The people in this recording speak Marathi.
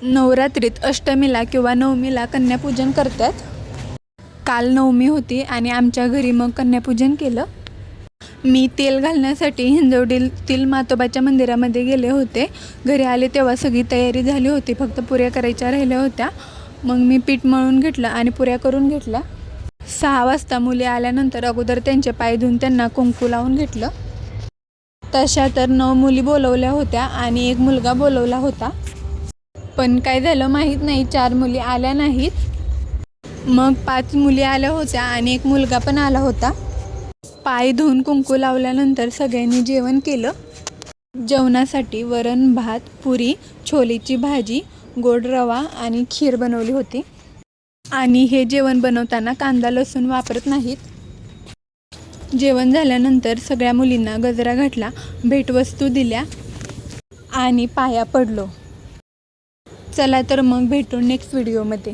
नवरात्रीत अष्टमीला किंवा नवमीला कन्यापूजन करतात. काल नवमी होती आणि आमच्या घरी मग कन्यापूजन केलं. मी तेल घालण्यासाठी हिंजवडीतील मातोबाच्या मंदिरामध्ये गेले होते. घरी आले तेव्हा सगळी तयारी झाली होती, फक्त पुऱ्या करायच्या राहिल्या होत्या. मग मी पीठ मळून घेतलं आणि पुऱ्या करून घेतल्या. 6 वाजता मुली आल्यानंतर अगोदर त्यांचे पाय धुवून त्यांना कुंकू लावून घेतलं. तशा तर 9 मुली बोलवल्या होत्या आणि 1 मुलगा बोलवला होता. पण काय झालं माहीत नाही, 4 मुली आल्या नाहीत. मग 5 मुली आल्या होत्या आणि 1 मुलगा पण आला होता. पाय धुवून कुंकू लावल्यानंतर सगळ्यांनी जेवण केलं. जेवणासाठी वरण भात, पुरी, छोलेची भाजी, गोड रवा आणि खीर बनवली होती. आणि हे जेवण बनवताना कांदा लसूण वापरत नाहीत. जेवण झाल्यानंतर सगळ्या मुलींना गजरा घातला, भेटवस्तू दिल्या आणि पाया पडलो. चला तर मग भेटू नेक्स्ट व्हिडिओमध्ये.